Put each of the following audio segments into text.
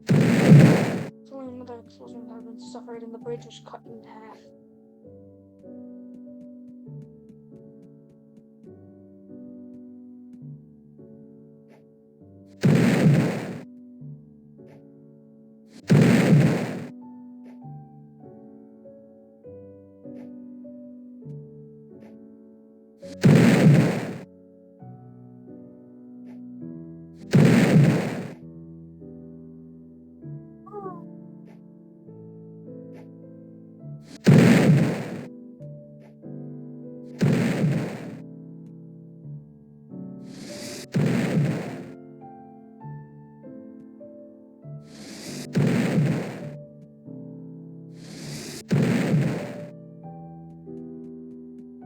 Suddenly another explosion had been suffered and the bridge was cut in half.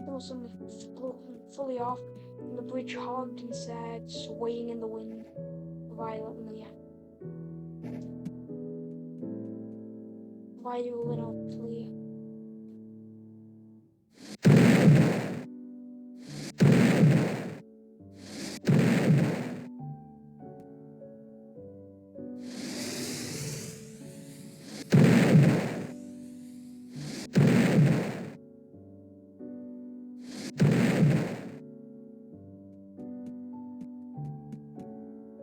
It was suddenly fully off, and the bridge hogged and sagged, swaying in the wind violently. Violently.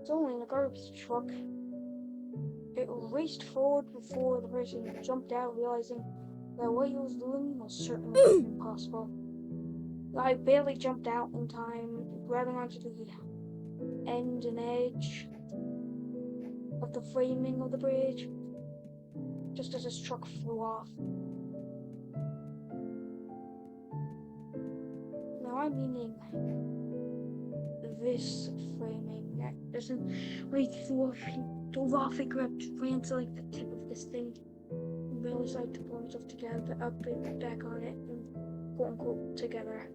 Suddenly, the garbage truck, it raced forward before the person jumped out, realizing that what he was doing was certainly impossible. I barely jumped out in time, grabbing onto the end and edge of the framing of the bridge, just as his truck flew off. Now I'm meaning this framing that doesn't like flew off. He dove off, he grabbed, ran to like the tip of this thing, and barely started to pull himself together, up and back on it, and quote unquote together.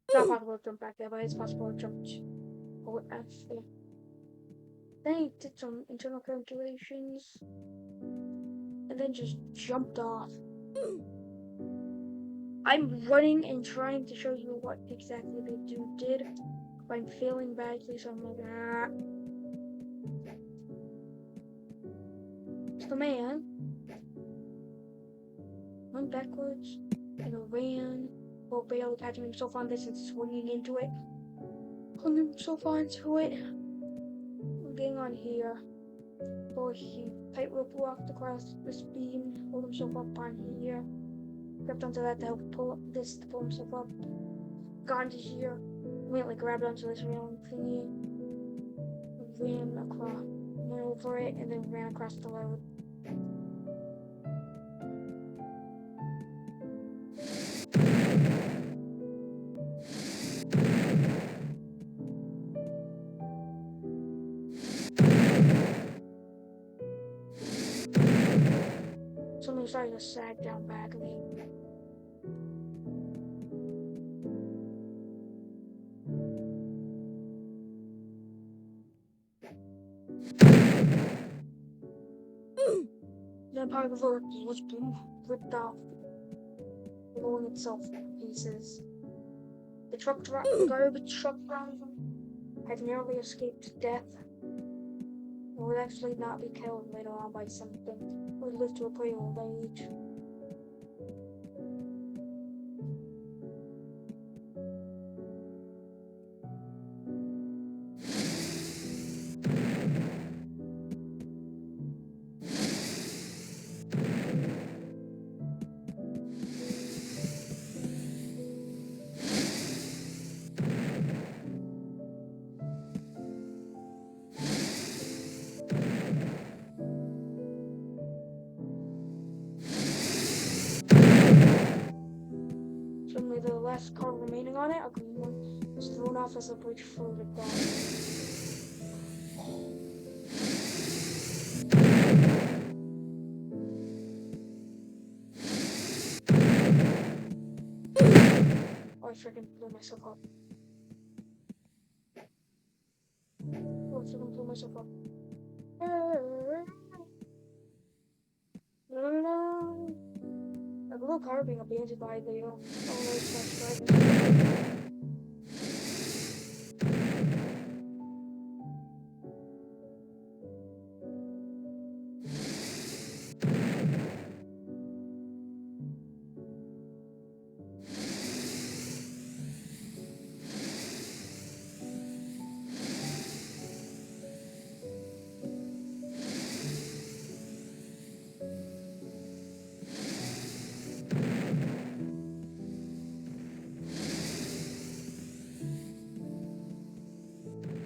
It's not possible to jump back there, but it's possible to jump after. Then he did some internal calculations and then just jumped off. I'm running and trying to show you what exactly the dude did, but I'm failing badly, so I'm like, ah. So the man went backwards and ran while barely catching himself on this and swinging into it. Hung himself onto it. Getting on here. Or he tightrope walked across this beam, pulled himself up on here. Grabbed onto that to help pull up this to pull himself up. Got into here. Immediately grabbed onto this railing thingy. Ran across, went over it, and then ran across the road. Something started to sag down back of me. Then part of the road was ripped off, blowing itself to pieces. The garbage truck driver had nearly escaped death, and would actually not be killed later on by something. Would live to a pretty old age. Suddenly, the last car remaining on it, a green one, was thrown off as the bridge floated down. Oh, I freaking blew myself up. Oh, I freaking blew myself up. No. little car being abandoned by the owner/driver.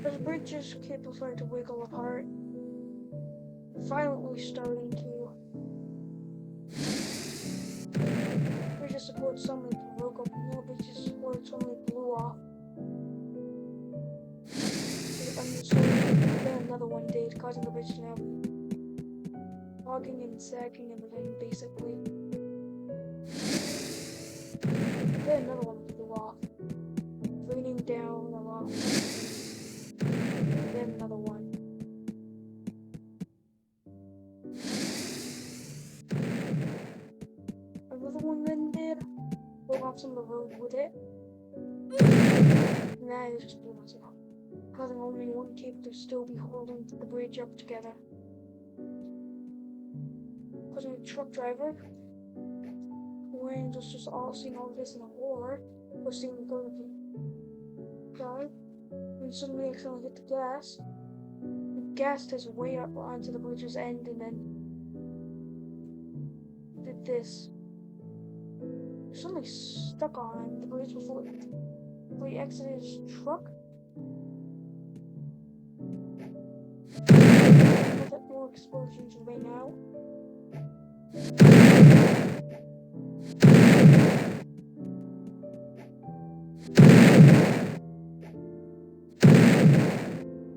As bridges keep starting to wiggle apart, violently starting to. Bridges support suddenly broke up, more bridges support suddenly blew off. Then another one did, causing the bridge to now fogging and sagging and then basically. Then another one blew off, raining down a lot. Then another one. Another one then did. Blew off some of the road with it. And that is just blew myself. Causing only one cable to still be holding the bridge up together. Causing a truck driver, when just all seeing all this in a horror, was seeing the go to the drive, and suddenly accidentally hit the gas. Gassed his way up onto the bridge's end and then did this. Suddenly stuck on the bridge before he exited his truck. With more explosions rang out.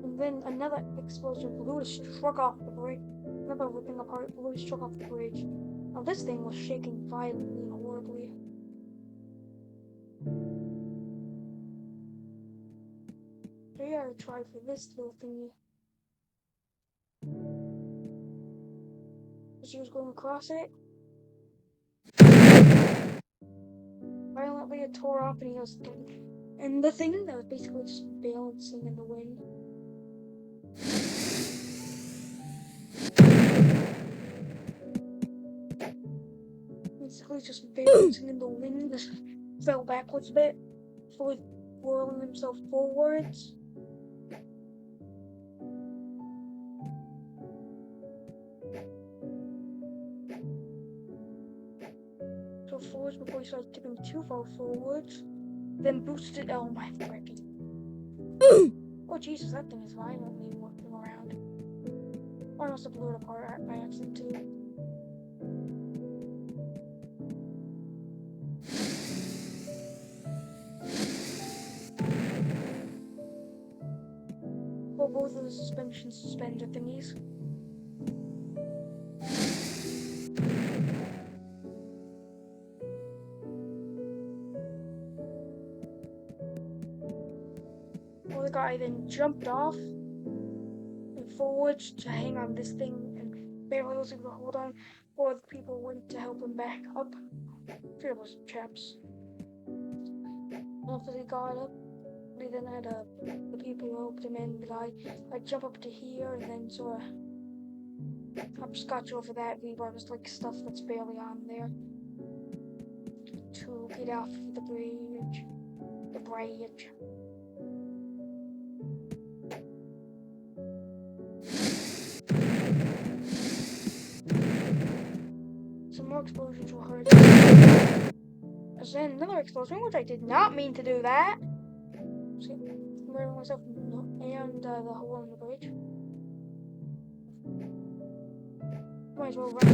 And then another explosion blew his truck off the bridge. Another ripping apart blew his truck off the bridge. Now this thing was shaking violently and horribly. So you gotta try for this little thingy. As he was going across it, violently it tore up and he was dead. And the thing that was basically just balancing in the wind. Basically just balancing in the wind, just fell backwards a bit, fully whirling himself forwards. So forwards before he started tipping too far forwards. Then boosted. Oh my freaking. Oh Jesus, that thing is violently working around. Or I must have blew it apart by accident too. Well, both of the suspension suspender thingies. Well, the guy then jumped off and forwards to hang on this thing and barely was able to hold on, or the people went to help him back up. Fearless chaps. After he got up, we then had the people who helped him in. The guy, I jump up to here and then sort of hopscotch over that rebar, just like stuff that's barely on there, to get off the bridge. The bridge. Some more explosions were heard. There's then another explosion, which I did not mean to do that. See, I'm murdering myself and the hole in the bridge. Might as well run.